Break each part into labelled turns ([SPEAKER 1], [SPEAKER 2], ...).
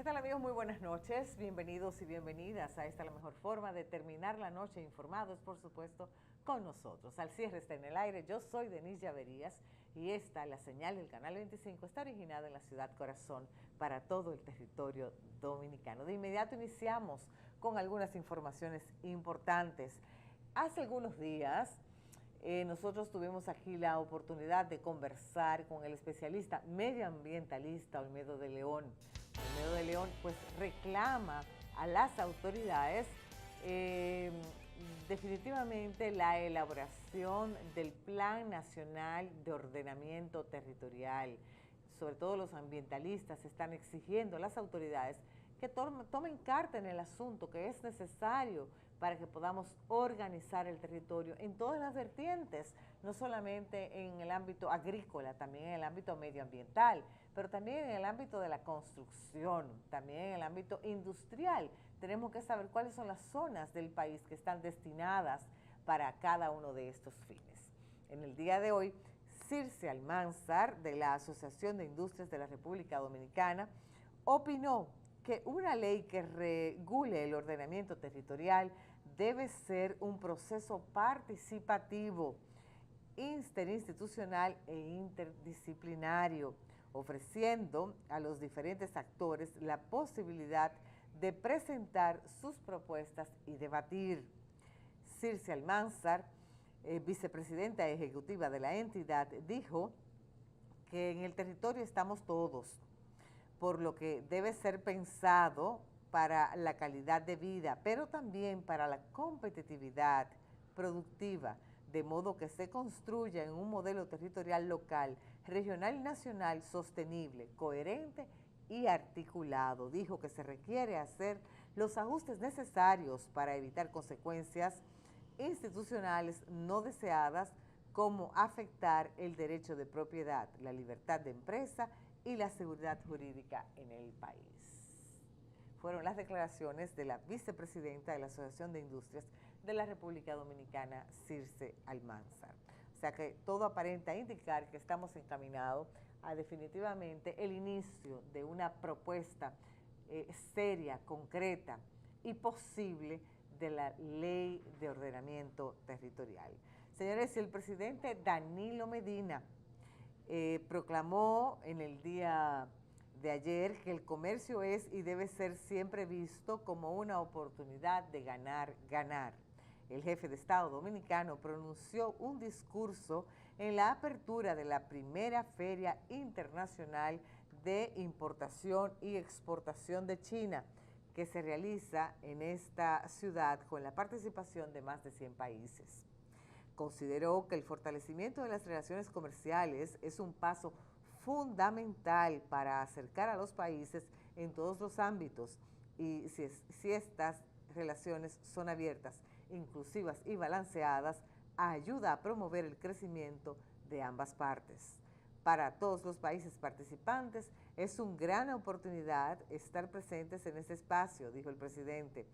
[SPEAKER 1] ¿Qué tal, amigos? Muy buenas noches. Bienvenidos y bienvenidas a esta la mejor forma de terminar la noche informados, por supuesto, con nosotros. Al cierre está en el aire. Yo soy Denise Llaverías y esta, la señal del Canal 25, está originada en la ciudad corazón para todo el territorio dominicano. De inmediato iniciamos con algunas informaciones importantes. Hace algunos días nosotros tuvimos aquí la oportunidad de conversar con el especialista medioambientalista Olmedo de León. Olmedo de León pues reclama a las autoridades definitivamente la elaboración del Plan Nacional de Ordenamiento Territorial. Sobre todo los ambientalistas están exigiendo a las autoridades que tomen carta en el asunto, que es necesario para que podamos organizar el territorio en todas las vertientes, no solamente en el ámbito agrícola, también en el ámbito medioambiental, pero también en el ámbito de la construcción, también en el ámbito industrial. Tenemos que saber cuáles son las zonas del país que están destinadas para cada uno de estos fines. En el día de hoy, Circe Almanzar, de la Asociación de Industrias de la República Dominicana, opinó que una ley que regule el ordenamiento territorial debe ser un proceso participativo, interinstitucional e interdisciplinario, ofreciendo a los diferentes actores la posibilidad de presentar sus propuestas y debatir. Circe Almanzar, vicepresidenta ejecutiva de la entidad, dijo que en el territorio estamos todos, por lo que debe ser pensado para la calidad de vida, pero también para la competitividad productiva, de modo que se construya en un modelo territorial local, regional y nacional sostenible, coherente y articulado. Dijo que se requiere hacer los ajustes necesarios para evitar consecuencias institucionales no deseadas, como afectar el derecho de propiedad, la libertad de empresa y la seguridad jurídica en el país. Fueron las declaraciones de la vicepresidenta de la Asociación de Industrias de la República Dominicana, Circe Almanzar. O sea que todo aparenta indicar que estamos encaminados a definitivamente el inicio de una propuesta seria, concreta y posible de la Ley de Ordenamiento Territorial. Señores, el presidente Danilo Medina proclamó en el día de ayer que el comercio es y debe ser siempre visto como una oportunidad de ganar. El jefe de Estado dominicano pronunció un discurso en la apertura de la primera Feria Internacional de Importación y Exportación de China, que se realiza en esta ciudad con la participación de más de 100 países. Consideró que el fortalecimiento de las relaciones comerciales es un paso fundamental para acercar a los países en todos los ámbitos, y si estas relaciones son abiertas, inclusivas y balanceadas, ayuda a promover el crecimiento de ambas partes. Para todos los países participantes es una gran oportunidad estar presentes en este espacio, dijo el presidente,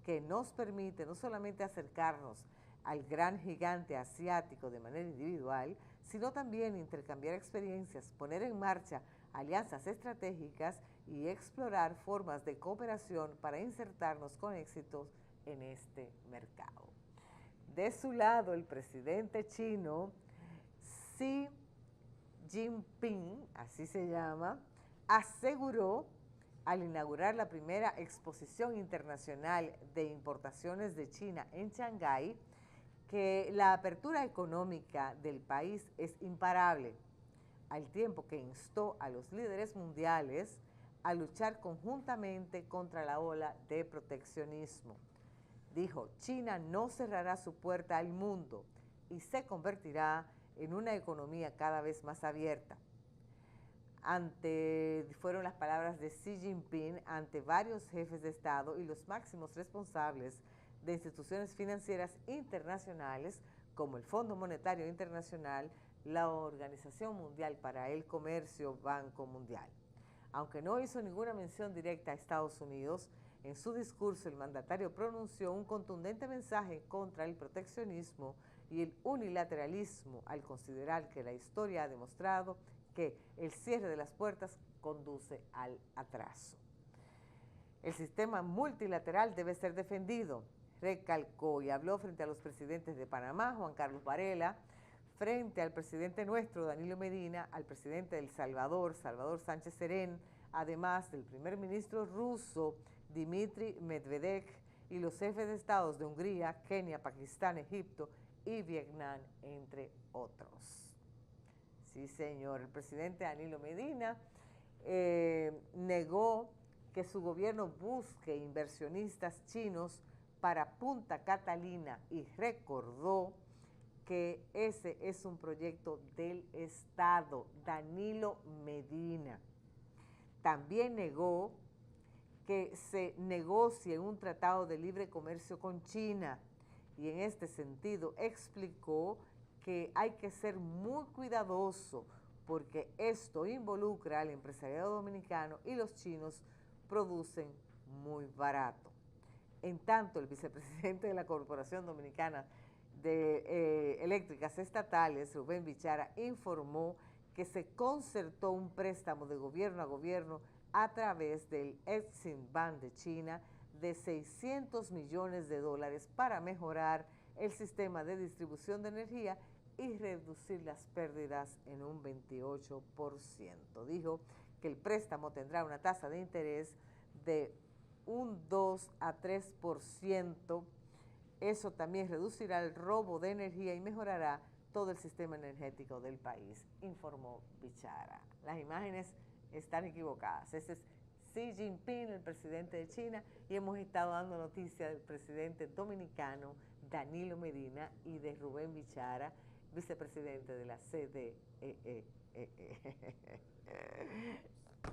[SPEAKER 1] que nos permite no solamente acercarnos al gran gigante asiático de manera individual, sino también intercambiar experiencias, poner en marcha alianzas estratégicas y explorar formas de cooperación para insertarnos con éxito en este mercado. De su lado, el presidente chino Xi Jinping, así se llama, aseguró al inaugurar la primera exposición internacional de importaciones de China en Shanghái que la apertura económica del país es imparable, al tiempo que instó a los líderes mundiales a luchar conjuntamente contra la ola de proteccionismo. Dijo, China no cerrará su puerta al mundo y se convertirá en una economía cada vez más abierta. Fueron las palabras de Xi Jinping ante varios jefes de Estado y los máximos responsables de instituciones financieras internacionales como el Fondo Monetario Internacional, la Organización Mundial para el Comercio, Banco Mundial. Aunque no hizo ninguna mención directa a Estados Unidos, en su discurso el mandatario pronunció un contundente mensaje contra el proteccionismo y el unilateralismo al considerar que la historia ha demostrado que el cierre de las puertas conduce al atraso. El sistema multilateral debe ser defendido, recalcó y habló frente a los presidentes de Panamá, Juan Carlos Varela, frente al presidente nuestro, Danilo Medina, al presidente de El Salvador, Salvador Sánchez Serén, además del primer ministro ruso, Dmitry Medvedev, y los jefes de estados de Hungría, Kenia, Pakistán, Egipto y Vietnam, entre otros. Sí, señor, el presidente Danilo Medina negó que su gobierno busque inversionistas chinos para Punta Catalina y recordó que ese es un proyecto del Estado, Danilo Medina. También negó que se negocie un tratado de libre comercio con China y en este sentido explicó que hay que ser muy cuidadoso porque esto involucra al empresariado dominicano y los chinos producen muy barato. En tanto, el vicepresidente de la Corporación Dominicana de Eléctricas Estatales, Rubén Bichara, informó que se concertó un préstamo de gobierno a gobierno a través del Exim Bank de China de $600 millones para mejorar el sistema de distribución de energía y reducir las pérdidas en un 28%. Dijo que el préstamo tendrá una tasa de interés de un 2 a 3%. Eso también reducirá el robo de energía y mejorará todo el sistema energético del país, informó Bichara. Las imágenes están equivocadas. Ese es Xi Jinping, el presidente de China, y hemos estado dando noticias del presidente dominicano Danilo Medina y de Rubén Bichara, vicepresidente de la CDE.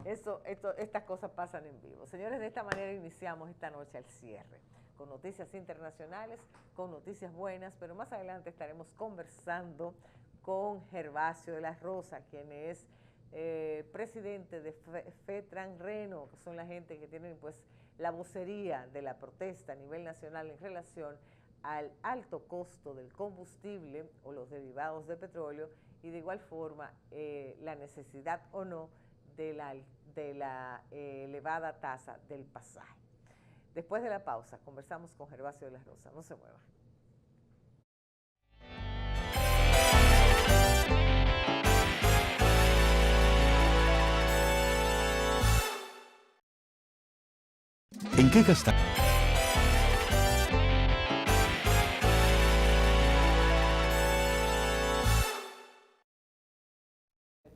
[SPEAKER 1] Estas cosas pasan en vivo. Señores, de esta manera iniciamos esta noche el cierre, con noticias internacionales, con noticias buenas, pero más adelante estaremos conversando con Gervasio de la Rosa, quien es presidente de FETRAN Reno, que son la gente que tienen pues la vocería de la protesta a nivel nacional en relación al alto costo del combustible o los derivados de petróleo y de igual forma la necesidad o no de la elevada tasa del pasaje. Después de la pausa, conversamos con Gervasio de la Rosa. No se muevan.
[SPEAKER 2] ¿En qué gastar?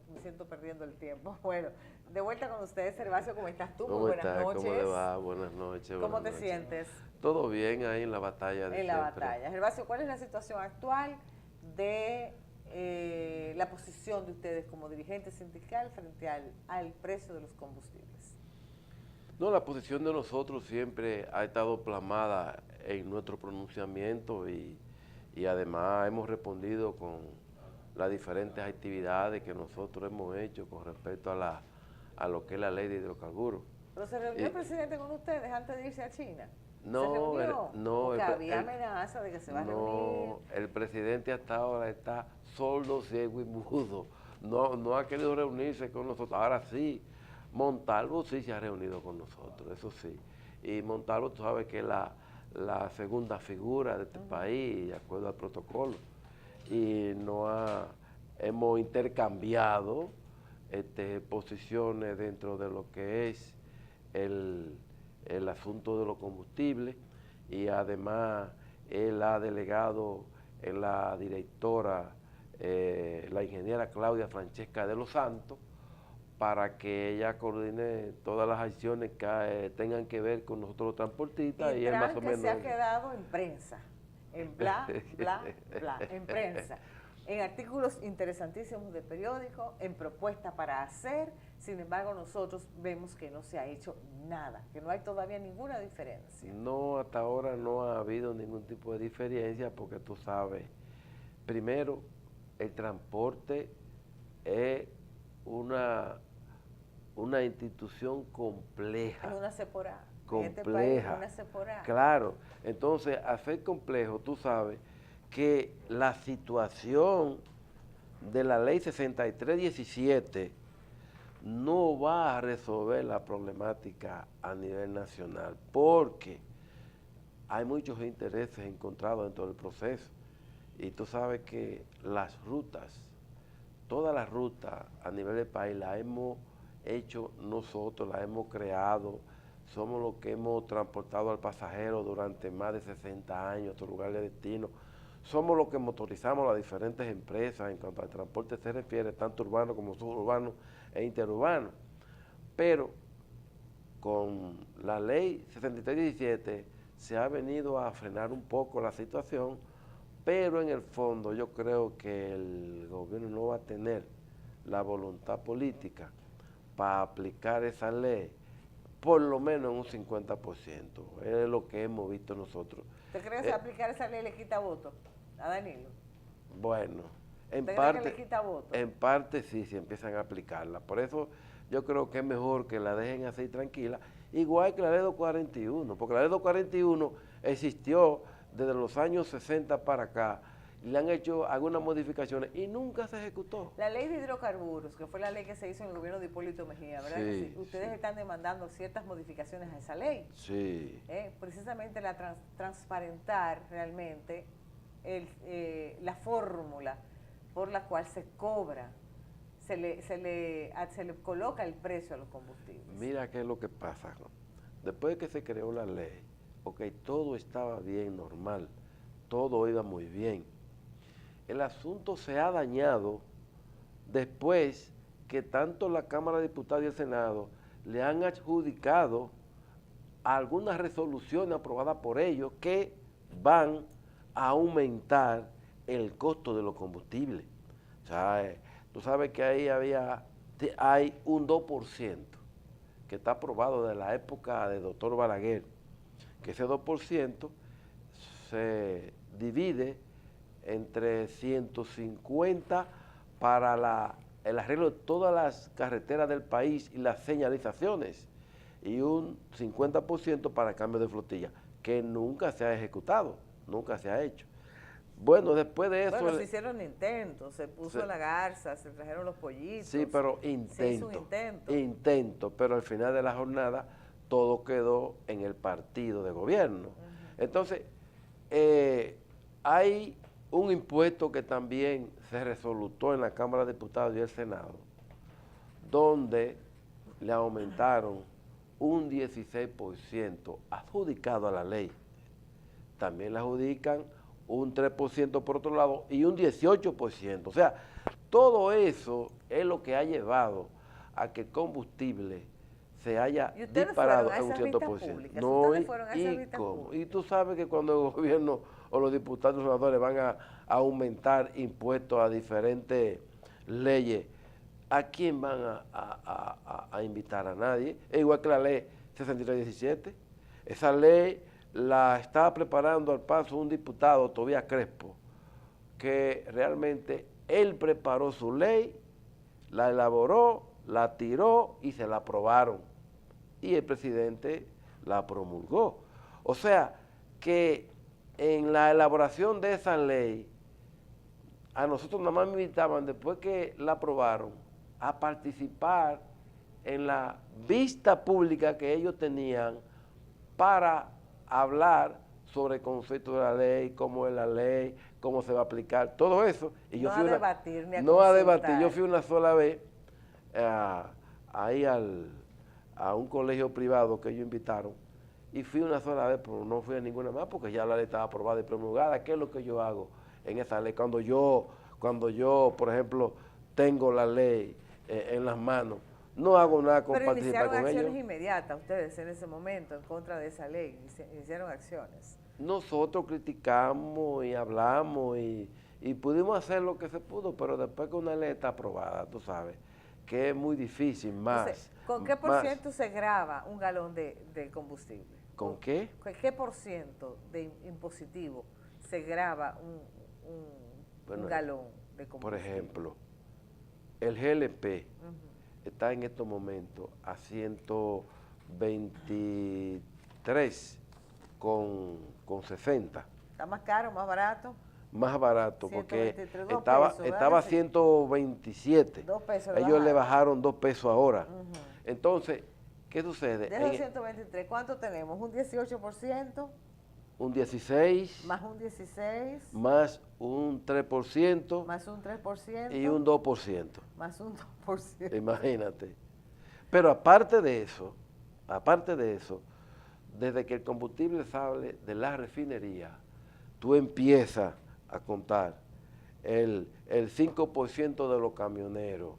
[SPEAKER 1] Me siento perdiendo el tiempo. Bueno, de vuelta con ustedes, Gervasio, ¿cómo estás tú?
[SPEAKER 3] ¿Cómo
[SPEAKER 1] buenas
[SPEAKER 3] estás?
[SPEAKER 1] noches.
[SPEAKER 3] ¿Cómo le va? Buenas noches.
[SPEAKER 1] ¿Cómo te sientes?
[SPEAKER 3] Todo bien ahí en la batalla de
[SPEAKER 1] En la batalla. Gervasio, ¿cuál es la situación actual de la posición de ustedes como dirigente sindical frente al precio de los combustibles?
[SPEAKER 3] No, la posición de nosotros siempre ha estado plasmada en nuestro pronunciamiento y además hemos respondido con las diferentes actividades que nosotros hemos hecho con respecto a lo que es la ley de hidrocarburos.
[SPEAKER 1] ¿Pero se reunió el presidente con ustedes antes de irse a China?
[SPEAKER 3] No,
[SPEAKER 1] porque había amenaza de que se va a reunir.
[SPEAKER 3] No, el presidente hasta ahora está sordo, ciego y mudo. No ha querido reunirse con nosotros. Ahora sí, Montalvo sí se ha reunido con nosotros, eso sí. Y Montalvo, tú sabes que es la segunda figura de este país, de acuerdo al protocolo. Y hemos intercambiado posiciones dentro de lo que es el asunto de los combustibles y además él ha delegado en la directora, la ingeniera Claudia Francesca de los Santos, para que ella coordine todas las acciones que tengan que ver con nosotros los transportistas.
[SPEAKER 1] Y él más o menos se ha quedado en prensa, en bla, bla, bla, en prensa, en artículos interesantísimos de periódico, en propuestas para hacer. Sin embargo, nosotros vemos que no se ha hecho nada, que no hay todavía ninguna diferencia.
[SPEAKER 3] No, hasta ahora no ha habido ningún tipo de diferencia porque tú sabes, primero, el transporte es una institución compleja.
[SPEAKER 1] Es una separada.
[SPEAKER 3] Compleja.
[SPEAKER 1] En este país es una separada.
[SPEAKER 3] Claro. Entonces, al ser complejo, tú sabes que la situación de la ley 6317 no va a resolver la problemática a nivel nacional, porque hay muchos intereses encontrados dentro del proceso. Y tú sabes que las rutas, todas las rutas a nivel del país las hemos hecho nosotros, las hemos creado, somos los que hemos transportado al pasajero durante más de 60 años a otro lugar de destino, somos los que motorizamos las diferentes empresas en cuanto al transporte se refiere, tanto urbano como suburbano e interurbano. Pero con la ley 6317 se ha venido a frenar un poco la situación, pero en el fondo yo creo que el gobierno no va a tener la voluntad política para aplicar esa ley, por lo menos en un 50%. Es lo que hemos visto nosotros.
[SPEAKER 1] ¿Usted cree que aplicar esa ley le quita voto a Danilo?
[SPEAKER 3] Bueno, en
[SPEAKER 1] ¿Usted
[SPEAKER 3] parte,
[SPEAKER 1] cree que le quita voto?
[SPEAKER 3] en parte sí, se empiezan a aplicarla. Por eso yo creo que es mejor que la dejen así tranquila, igual que la ley 241, porque la ley 241 existió desde los años 60 para acá, le han hecho algunas modificaciones y nunca se ejecutó.
[SPEAKER 1] La ley de hidrocarburos, que fue la ley que se hizo en el gobierno de Hipólito Mejía, ¿verdad?
[SPEAKER 3] Sí,
[SPEAKER 1] Ustedes
[SPEAKER 3] sí.
[SPEAKER 1] están demandando ciertas modificaciones a esa ley.
[SPEAKER 3] Sí.
[SPEAKER 1] Precisamente transparentar realmente la fórmula por la cual se cobra, se le coloca el precio a los combustibles.
[SPEAKER 3] Mira qué es lo que pasa, ¿no? Después de que se creó la ley, ok, todo estaba bien, normal, todo iba muy bien. El asunto se ha dañado después que tanto la Cámara de Diputados y el Senado le han adjudicado algunas resoluciones aprobadas por ellos que van a aumentar el costo de los combustibles. O sea, tú sabes que ahí hay un 2% que está aprobado de la época de doctor Balaguer, que ese 2% se divide entre 150 para el arreglo de todas las carreteras del país y las señalizaciones, y un 50% para cambio de flotilla, que nunca se ha ejecutado, nunca se ha hecho. Bueno, después de eso...
[SPEAKER 1] Bueno, se hicieron intentos, se puso la garza, se trajeron los pollitos.
[SPEAKER 3] Sí, pero
[SPEAKER 1] se hizo un intento.
[SPEAKER 3] Intento, pero al final de la jornada todo quedó en el partido de gobierno. Entonces, hay un impuesto que también se resolutó en la Cámara de Diputados y el Senado, donde le aumentaron un 16% adjudicado a la ley. También le adjudican un 3% por otro lado y un 18%. O sea, todo eso es lo que ha llevado a que el combustible se haya disparado en un 100%. No, y tú sabes que cuando el gobierno o los diputados y senadores van a aumentar impuestos a diferentes leyes, ¿a quién van a invitar? A nadie. Es igual que la ley 6317. Esa ley la estaba preparando al paso un diputado, Tobías Crespo, que realmente él preparó su ley, la elaboró, la tiró y se la aprobaron. Y el presidente la promulgó. O sea, que en la elaboración de esa ley, a nosotros nada más me invitaban, después que la aprobaron, a participar en la vista pública que ellos tenían para hablar sobre el concepto de la ley, cómo es la ley, cómo se va a aplicar, todo eso. Y yo
[SPEAKER 1] no a debatir ni a
[SPEAKER 3] no a debatir, yo fui una sola vez ahí a un colegio privado que ellos invitaron, y fui una sola vez, pero no fui a ninguna más porque ya la ley estaba aprobada y promulgada. ¿Qué es lo que yo hago en esa ley? Cuando yo, por ejemplo, tengo la ley en las manos, no hago nada con participar con ellos.
[SPEAKER 1] Pero iniciaron acciones inmediatas ustedes en ese momento en contra de esa ley, iniciaron acciones.
[SPEAKER 3] Nosotros criticamos y hablamos y pudimos hacer lo que se pudo, pero después que una ley está aprobada, tú sabes, que es muy difícil más.
[SPEAKER 1] Entonces, ¿con qué por ciento se grava un galón de combustible?
[SPEAKER 3] ¿Con qué?
[SPEAKER 1] ¿Con qué por ciento de impositivo se grava un galón de combustible?
[SPEAKER 3] Por ejemplo, el GLP está en estos momentos a 123 con 60.
[SPEAKER 1] ¿Está más caro, más barato?
[SPEAKER 3] más barato, porque
[SPEAKER 1] 123, 2
[SPEAKER 3] estaba,
[SPEAKER 1] pesos,
[SPEAKER 3] estaba a
[SPEAKER 1] ¿verdad?
[SPEAKER 3] 127.
[SPEAKER 1] 2 pesos
[SPEAKER 3] Ellos le bajaron 2 pesos ahora.
[SPEAKER 1] Ujú.
[SPEAKER 3] Entonces, ¿qué sucede?
[SPEAKER 1] De esos 123, ¿cuánto tenemos? ¿Un 18%?
[SPEAKER 3] Un 16,
[SPEAKER 1] Más un 16,
[SPEAKER 3] más un 3%
[SPEAKER 1] más un 3%,
[SPEAKER 3] y un 2%.
[SPEAKER 1] más un 2%.
[SPEAKER 3] Imagínate. Pero aparte de eso, desde que el combustible sale de la refinería, tú empiezas a contar el 5% de los camioneros,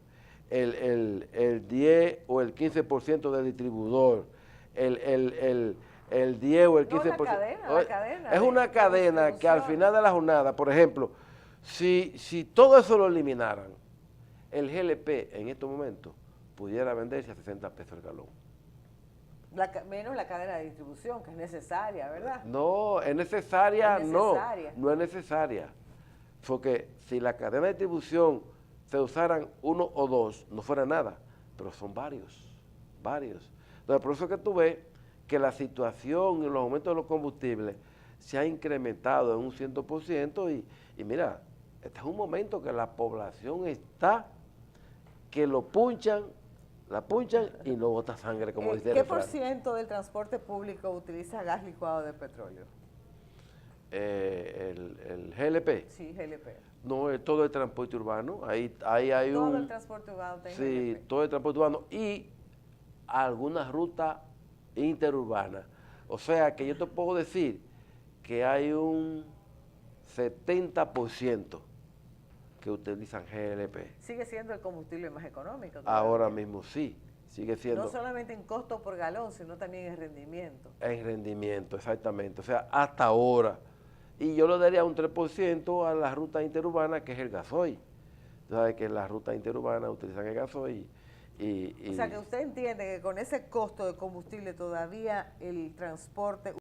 [SPEAKER 3] el 10 o el 15% del distribuidor, el 10 o el 15%.
[SPEAKER 1] No, la cadena
[SPEAKER 3] es una cadena que al final de la jornada, por ejemplo, si todo eso lo eliminaran, el GLP en estos momentos pudiera venderse a 60 pesos el galón.
[SPEAKER 1] Menos la cadena de distribución, que es necesaria, ¿verdad?
[SPEAKER 3] No, es necesaria,
[SPEAKER 1] Es necesaria.
[SPEAKER 3] no es necesaria. Porque si la cadena de distribución se usaran uno o dos, no fuera nada, pero son varios. Entonces, por eso que tú ves que la situación en los aumentos de los combustibles se ha incrementado en un 100% y mira, este es un momento que la población está, que la punchan y no bota sangre, como dice el
[SPEAKER 1] ¿Qué
[SPEAKER 3] refrán.
[SPEAKER 1] por ciento del transporte público utiliza gas licuado de petróleo?
[SPEAKER 3] El GLP.
[SPEAKER 1] Sí, GLP.
[SPEAKER 3] No, es todo el transporte urbano. Ahí hay
[SPEAKER 1] Todo el transporte urbano tiene
[SPEAKER 3] Sí,
[SPEAKER 1] GLP.
[SPEAKER 3] todo el transporte urbano y algunas rutas interurbanas. O sea que yo te puedo decir que hay un 70% que utilizan GLP.
[SPEAKER 1] Sigue siendo el combustible más económico.
[SPEAKER 3] Ahora
[SPEAKER 1] todavía.
[SPEAKER 3] mismo sí, sigue siendo.
[SPEAKER 1] No solamente en costo por galón, sino también en rendimiento.
[SPEAKER 3] En rendimiento, exactamente. O sea, hasta ahora. Y yo le daría un 3% a la ruta interurbana, que es el gasoil. Tú sabes que las rutas interurbanas utilizan el gasoil.
[SPEAKER 1] O sea, que usted entiende que con ese costo de combustible todavía el transporte